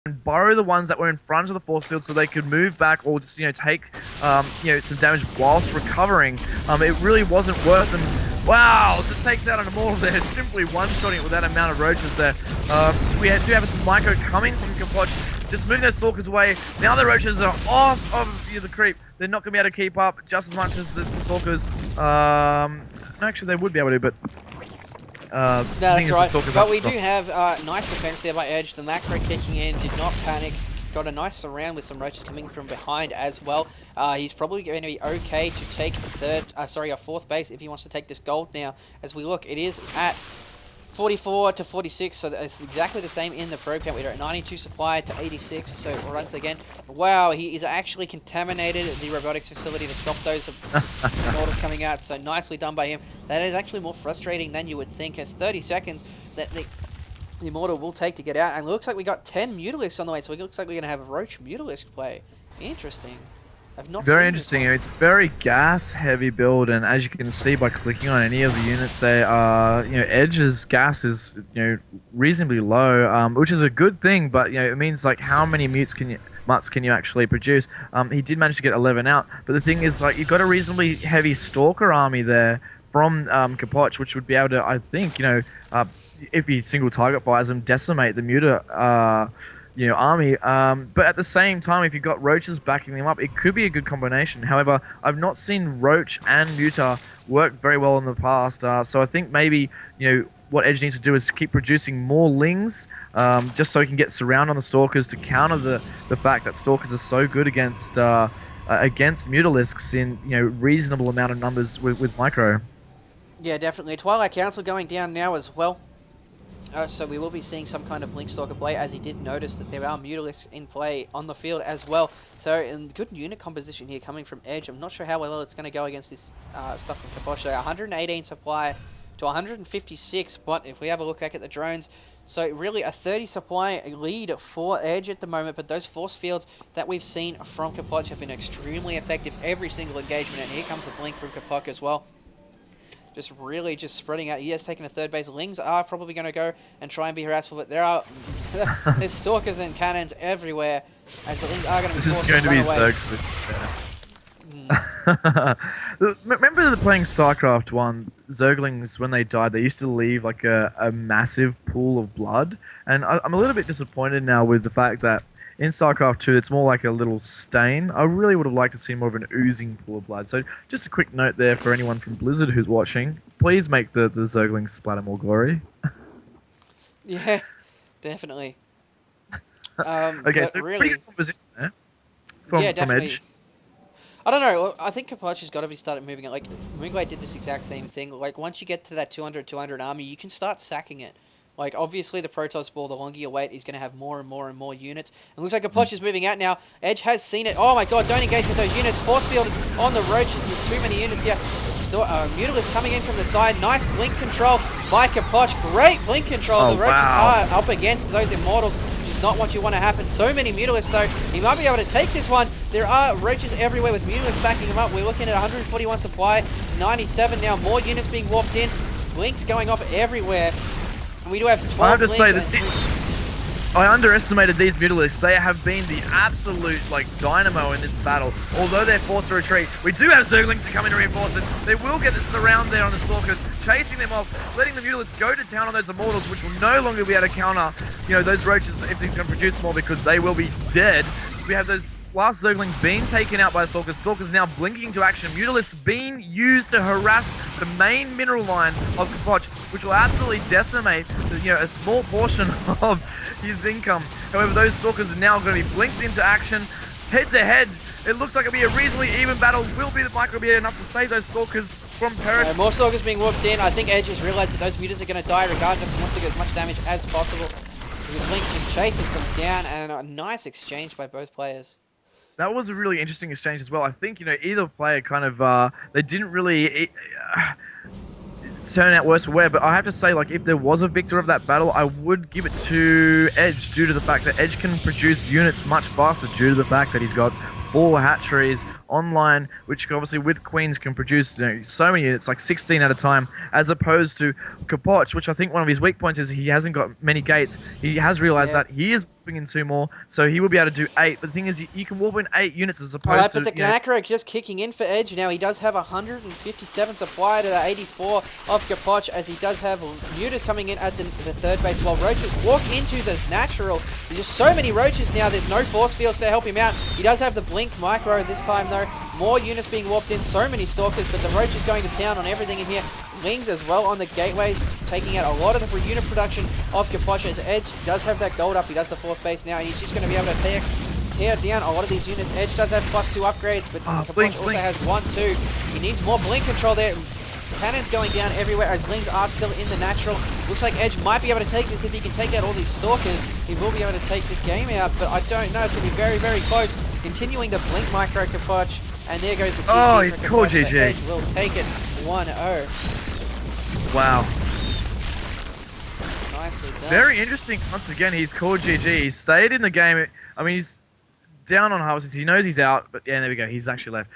and borrow the ones that were in front of the force field so they could move back or just, take, some damage whilst recovering. It really wasn't worth them. Wow, just takes out an Immortal there, simply one-shotting it with that amount of roaches there. We do have some micro coming from capoch, just moving those stalkers away. Now the roaches are off of the creep. They're not going to be able to keep up just as much as the stalkers. Actually, they would be able to, but... no, that's right. But we do have nice defense there by Edge. The macro kicking in, did not panic. Got a nice surround with some roaches coming from behind as well. He's probably going to be okay to take a fourth base if he wants to take this gold now. As we look, it is at 44 to 46, so it's exactly the same in the pro count. We're at 92 supply to 86, so once again, wow, he is actually contaminated the robotics facility to stop those orders coming out, so nicely done by him. That is actually more frustrating than you would think. It's 30 seconds that the Immortal will take to get out, and it looks like we got 10 Mutalisks on the way, so it looks like we're going to have a Roach Mutalisk play. Interesting. I've not Very interesting. It's a very gas-heavy build, and as you can see by clicking on any of the units, they are, Edge's gas is, reasonably low, which is a good thing. But it means like how many mutts can you actually produce? He did manage to get 11 out, but the thing is, like, you've got a reasonably heavy stalker army there from capoch, which would be able to, I think, if he single target fires them, decimate the muta army. But at the same time, if you've got roaches backing them up, it could be a good combination. However, I've not seen roach and muta work very well in the past. So I think maybe what Edge needs to do is keep producing more lings, just so he can get surround on the stalkers to counter the fact that stalkers are so good against mutalisks in reasonable amount of numbers with micro. Yeah, definitely. Twilight Council going down now as well. So we will be seeing some kind of Link Stalker play, as he did notice that there are Mutalisks in play on the field as well. So good unit composition here coming from Edge. I'm not sure how well it's going to go against this stuff from capoch. So 118 supply to 156, but if we have a look back at the drones, so really a 30 supply lead for Edge at the moment, but those force fields that we've seen from capoch have been extremely effective every single engagement, and here comes the blink from capoch as well. Just really spreading out. He has taken a third base. Lings are probably going to go and try and be harassful, but there's stalkers and cannons everywhere, as the Lings are going to be This is going to be Zergs. Remember playing StarCraft 1, Zerglings, when they died, they used to leave like a massive pool of blood, and I'm a little bit disappointed now with the fact that in StarCraft 2, it's more like a little stain. I really would have liked to see more of an oozing pool of blood. So just a quick note there for anyone from Blizzard who's watching. Please make the Zerglings splatter more glory. Yeah, definitely. Okay, so really, pretty good composition there from Edge. I don't know. I think capoch has got to be started moving it. Like, Moonglade did this exact same thing. Like, once you get to that 200 army, you can start sacking it. Like, obviously, the Protoss ball, the longer you wait, is going to have more and more units. It looks like capoch is moving out now. Edge has seen it. Oh my god, don't engage with those units. Force field on the roaches. There's too many units here. Mutalisks coming in from the side. Nice blink control by capoch. Great blink control. The roaches are up against those Immortals, which is not what you want to happen. So many Mutalisks, though. He might be able to take this one. There are roaches everywhere with Mutalisks backing him up. We're looking at 141 supply to 97 now. More units being warped in. Blinks going off everywhere. We do have 12. I have to say that I underestimated these Mutalisks. They have been the absolute dynamo in this battle. Although they're forced to retreat, we do have Zerglings to come in to reinforce it. They will get the surround there on the Stalkers, chasing them off, letting the Mutalisks go to town on those Immortals, which will no longer be able to counter, those roaches if he's going to produce more, because they will be dead. We have those last Zerglings being taken out by Stalkers. Stalkers now blinking to action. Mutalisks being used to harass the main mineral line of capoch, which will absolutely decimate a small portion of his income. However, those Stalkers are now going to be blinked into action. Head to head, it looks like it'll be a reasonably even battle. Will be the micro be enough to save those Stalkers from perish? More Stalkers being whooped in. I think Edge has realized that those mutants are going to die regardless and wants to get as much damage as possible. The blink just chases them down, and a nice exchange by both players. That was a really interesting exchange as well. I think, either player kind of, they didn't really turn out worse for wear, but I have to say, if there was a victor of that battle, I would give it to Edge, due to the fact that Edge can produce units much faster, due to the fact that he's got 4 hatcheries online, which obviously with Queens can produce so many units, like 16 at a time, as opposed to capoch, which I think one of his weak points is he hasn't got many gates. He has realized that he is warping in 2 more, so he will be able to do 8. But the thing is, you can warp in 8 units as opposed to... But the macro just kicking in for Edge now. He does have 157 supply to the 84 of capoch, as he does have mutas coming in at the third base, while roaches walk into this natural. There's just so many roaches now. There's no force fields to help him out. He does have the blink micro this time though. More units being warped in, so many stalkers, but the roach is going to town on everything in here. Wings as well on the gateways, taking out a lot of the unit production of capoch, as Edge does have that gold up. He does the 4th base now, and he's just going to be able to tear down a lot of these units. Edge does have +2 upgrades, but capoch also has 1-2. He needs more blink control there. Cannons going down everywhere as Lings are still in the natural. Looks like Edge might be able to take this. If he can take out all these stalkers, he will be able to take this game out, but I don't know. It's going to be very, very close. Continuing the blink micro capoch, and there goes the GG. Oh, he's cool, GG. So Edge will take it 1-0. Wow. Nicely done. Very interesting. Once again, he's called GG. He stayed in the game. I mean, he's down on harvests. He knows he's out, but yeah, there we go. He's actually left.